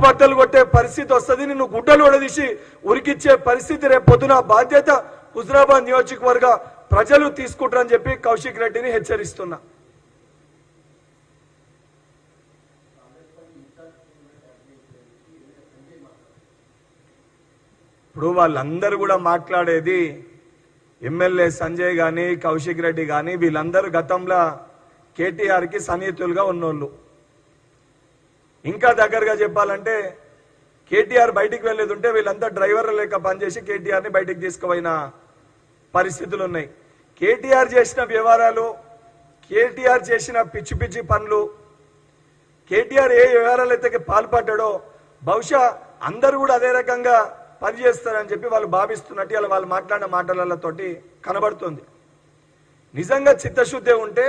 బద్దలు కొట్టే పరిస్థితి వస్తుంది, నిన్ను గుడ్డలు ఒడదీసి ఉరికిచ్చే పరిస్థితి రేపు పొద్దున బాధ్యత హుజరాబాద్ నియోజకవర్గ ప్రజలు తీసుకుంటారని చెప్పి కౌశిక్ రెడ్డిని హెచ్చరిస్తున్నా. ఇప్పుడు వాళ్ళందరూ కూడా మాట్లాడేది ఎమ్మెల్యే సంజయ్ గాని కౌశిక్ రెడ్డి గాని వీళ్ళందరూ గతంలో కేటీఆర్కి సన్నిహితులుగా ఉన్నోళ్ళు. ఇంకా దగ్గరగా చెప్పాలంటే కేటీఆర్ బయటికి వెళ్ళేది ఉంటే వీళ్ళంతా డ్రైవర్లు లేక పనిచేసి కేటీఆర్ని బయటికి తీసుకుపోయిన పరిస్థితులు ఉన్నాయి. కేటీఆర్ చేసిన వ్యవహారాలు, కేటీఆర్ చేసిన పిచ్చి పిచ్చి పనులు, కేటీఆర్ ఏ వ్యవహారాలు అయితే పాల్పడ్డాడో బహుశా అందరూ కూడా అదే రకంగా పనిచేస్తారని చెప్పి వాళ్ళు భావిస్తున్నట్టు ఇలా వాళ్ళు మాట్లాడిన మాటలతోటి కనబడుతుంది. నిజంగా చిత్తశుద్ధి ఉంటే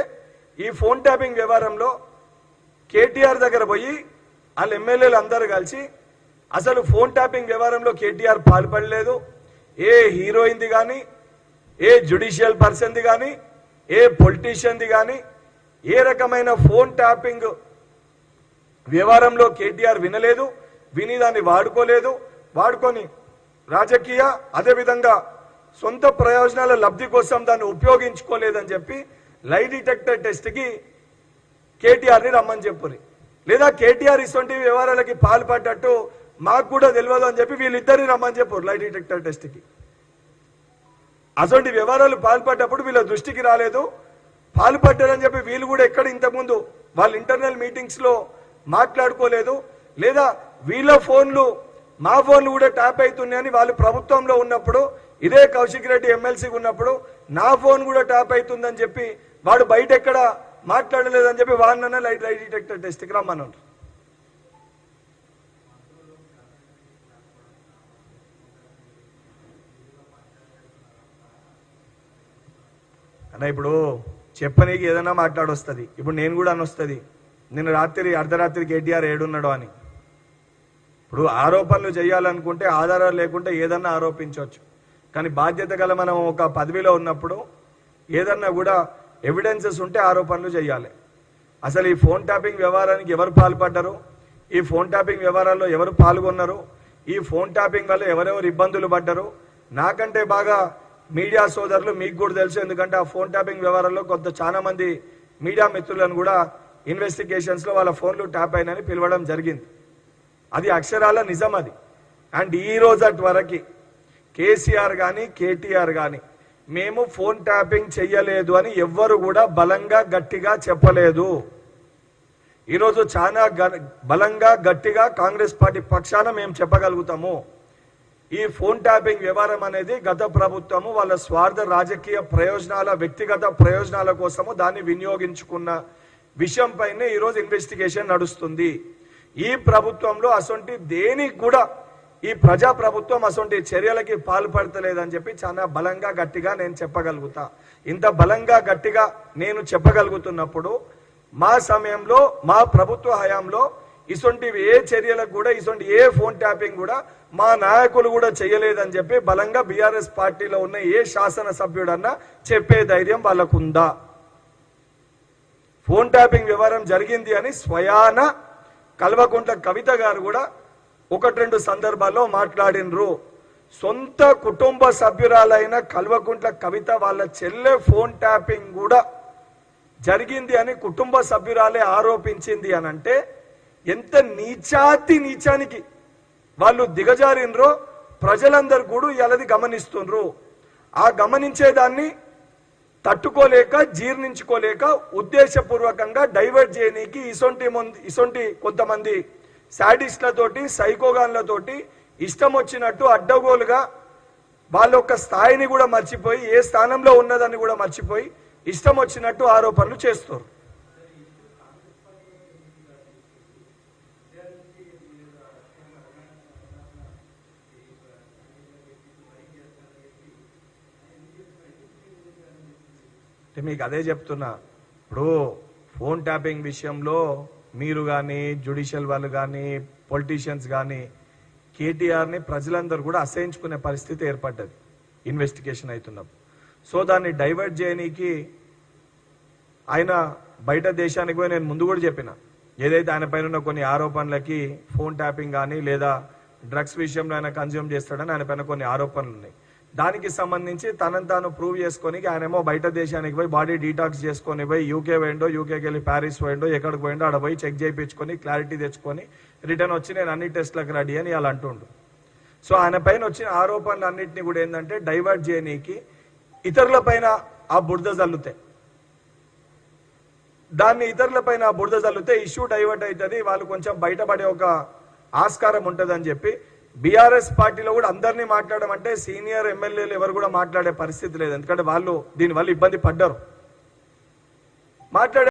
ఈ ఫోన్ ట్యాపింగ్ వ్యవహారంలో కేటీఆర్ దగ్గర పోయి వాళ్ళ ఎమ్మెల్యేలు అందరూ కలిసి అసలు ఫోన్ ట్యాపింగ్ వ్యవహారంలో కేటీఆర్ పాల్పడలేదు, ఏ హీరోయిన్ది కానీ ఏ జ్యుడిషియల్ పర్సన్ది కానీ ఏ పొలిటీషియన్ది కానీ ఏ రకమైన ఫోన్ ట్యాపింగ్ వ్యవహారంలో కేటీఆర్ వినలేదు, విని దాన్ని వాడుకోలేదు, వాడుకొని రాజకీయ అదేవిధంగా సొంత ప్రయోజనాల లబ్ధి కోసం దాన్ని ఉపయోగించుకోలేదని చెప్పి లై డిటెక్టర్ టెస్ట్కి కేటీఆర్ని రమ్మని చెప్పురి, లేదా కేటీఆర్ ఇటువంటి వ్యవహారాలకి పాల్పడ్డట్టు మాకు కూడా తెలియదు అని చెప్పి వీళ్ళిద్దరిని రమ్మని చెప్పారు లై డిటెక్టర్ టెస్ట్కి. అటువంటి వ్యవహారాలు పాల్పడ్డప్పుడు వీళ్ళ దృష్టికి రాలేదు, పాల్పడ్డారని చెప్పి వీళ్ళు కూడా ఎక్కడ ఇంతకుముందు వాళ్ళ ఇంటర్నల్ మీటింగ్స్లో మాట్లాడుకోలేదు, లేదా వీళ్ళ ఫోన్లు మా ఫోన్లు కూడా ట్యాప్ అవుతున్నాయని వాళ్ళు ప్రభుత్వంలో ఉన్నప్పుడు ఇదే కౌశిక్ రెడ్డి ఎమ్మెల్సీగా ఉన్నప్పుడు నా ఫోన్ కూడా ట్యాప్ అవుతుందని చెప్పి వాడు బయట ఎక్కడ మాట్లాడలేదని చెప్పి వాడినన్నా లై డిటెక్టర్ టెస్ట్కి రమ్మన్నారు. అన్న ఇప్పుడు చెప్పనీకి ఏదైనా మాట్లాడొస్తుంది. ఇప్పుడు నేను కూడా అనొస్తుంది నిన్న రాత్రి అర్ధరాత్రి కేటీఆర్ ఏడున్నాడు అని. ఇప్పుడు ఆరోపణలు చేయాలనుకుంటే ఆధారాలు లేకుంటే ఏదన్నా ఆరోపించవచ్చు, కానీ బాధ్యత గల మనం ఒక పదవిలో ఉన్నప్పుడు ఏదన్నా కూడా ఎవిడెన్సెస్ ఉంటే ఆరోపణలు చేయాలి. అసలు ఈ ఫోన్ ట్యాపింగ్ వ్యవహారానికి ఎవరు పాల్పడ్డారు, ఈ ఫోన్ ట్యాపింగ్ వ్యవహారాల్లో ఎవరు పాల్గొన్నారు, ఈ ఫోన్ ట్యాపింగ్ వల్ల ఎవరెవరు ఇబ్బందులు పడ్డారు, నాకంటే బాగా మీడియా సోదరులు మీకు కూడా తెలుసు. ఎందుకంటే ఆ ఫోన్ ట్యాపింగ్ వ్యవహారంలో చాలా మంది మీడియా మిత్రులను కూడా ఇన్వెస్టిగేషన్స్లో వాళ్ళ ఫోన్లు ట్యాప్ అయినని పిలవడం జరిగింది. అది అక్షరాల నిజం అది. అండ్ ఈ రోజటి వరకు కేసీఆర్ కానీ కేటీఆర్ కానీ మేము ఫోన్ ట్యాపింగ్ చెయ్యలేదు అని ఎవ్వరు కూడా బలంగా గట్టిగా చెప్పలేదు. ఈరోజు చాలా బలంగా గట్టిగా కాంగ్రెస్ పార్టీ పక్షాన మేము చెప్పగలుగుతాము, ఈ ఫోన్ ట్యాపింగ్ వ్యవహారం అనేది గత ప్రభుత్వము వాళ్ళ స్వార్థ రాజకీయ ప్రయోజనాల వ్యక్తిగత ప్రయోజనాల కోసము దాన్ని వినియోగించుకున్న విషయం పైనే ఈరోజు ఇన్వెస్టిగేషన్ నడుస్తుంది. ఈ ప్రభుత్వంలో అసొంటి దేనికి కూడా ఈ ప్రజా ప్రభుత్వం అసొంటి చర్యలకి పాల్పడతలేదని చెప్పి చాలా బలంగా గట్టిగా నేను చెప్పగలుగుతా. ఇంత బలంగా గట్టిగా నేను చెప్పగలుగుతున్నప్పుడు మా సమయంలో మా ప్రభుత్వ హయాంలో ఇసొంటివి ఏ చర్యలకు కూడా ఇసొంటి ఏ ఫోన్ ట్యాపింగ్ కూడా మా నాయకులు కూడా చేయలేదని చెప్పి బలంగా బీఆర్ఎస్ పార్టీలో ఉన్న ఏ శాసనసభ్యుడన్నా చెప్పే ధైర్యం వాళ్ళకుందా? ఫోన్ ట్యాపింగ్ వ్యవహారం జరిగింది అని స్వయాన కల్వకుంట్ల కవిత గారు కూడా 1-2 సందర్భాల్లో మాట్లాడినరు. సొంత కుటుంబ సభ్యురాలైన కల్వకుంట్ల కవిత వాళ్ళ చెల్లె ఫోన్ ట్యాపింగ్ కూడా జరిగింది అని కుటుంబ సభ్యురాలే ఆరోపించింది అని అంటే ఎంత నీచానికి వాళ్ళు దిగజారినరో ప్రజలందరూ కూడా ఇలాది గమనిస్తున్నారు. ఆ గమనించేదాన్ని తట్టుకోలేక జీర్ణించుకోలేక ఉద్దేశపూర్వకంగా డైవర్ట్ చేయనీకి ఇసొంటి కొంతమంది శాడిస్ట్లతోటి సైకోగాన్లతోటి ఇష్టం వచ్చినట్టు అడ్డగోలుగా వాళ్ళ యొక్క స్థాయిని కూడా మర్చిపోయి ఏ స్థానంలో ఉన్నదాన్ని కూడా మర్చిపోయి ఇష్టం వచ్చినట్టు ఆరోపణలు చేస్తారు. మీకు అదే చెప్తున్నా, ఇప్పుడు ఫోన్ ట్యాపింగ్ విషయంలో మీరు కానీ జ్యుడిషియల్ వాళ్ళు కానీ పొలిటీషియన్స్ కానీ కేటీఆర్ని ప్రజలందరూ కూడా అసహించుకునే పరిస్థితి ఏర్పడ్డది ఇన్వెస్టిగేషన్ అవుతున్నప్పుడు. సో దాన్ని డైవర్ట్ చేయనీకి ఆయన బయట దేశానికి పోయి నేను ముందు కూడా చెప్పిన ఏదైతే ఆయన పైన ఉన్న కొన్ని ఆరోపణలకి ఫోన్ ట్యాపింగ్ కానీ లేదా డ్రగ్స్ విషయంలో ఆయన కన్జ్యూమ్ చేస్తాడని ఆయన పైన కొన్ని ఆరోపణలు ఉన్నాయి. దానికి సంబంధించి తనను తాను ప్రూవ్ చేసుకొని ఆయనేమో బయట దేశానికి పోయి బాడీ డీటాక్స్ చేసుకొని పోయి యూకే పోయిండో, యూకేకి వెళ్ళి ప్యారిస్ పోయిండో, ఎక్కడికి పోయిండో ఆడ పోయి చెక్ చేయించుకొని క్లారిటీ తెచ్చుకొని రిటర్న్ వచ్చి నేను అన్ని టెస్ట్లకు రెడీ అని అలా అంటుండు. సో ఆయన పైన వచ్చిన ఆరోపణలు అన్నింటినీ కూడా ఏంటంటే డైవర్ట్ చేయనీకి ఇతరుల పైన ఆ బురద జల్లుతాయి. దాన్ని ఇతరుల పైన బురద జల్లితే ఇష్యూ డైవర్ట్ అవుతుంది, వాళ్ళు కొంచెం బయటపడే ఒక ఆస్కారం ఉంటుంది అని చెప్పి బీఆర్ఎస్ పార్టీలో కూడా అందరినీ మాట్లాడమంటే సీనియర్ ఎమ్మెల్యేలు ఎవరు కూడా మాట్లాడే పరిస్థితి లేదు. ఎందుకంటే వాళ్ళు దీనివల్ల ఇబ్బంది పడ్డారు. మాట్లాడే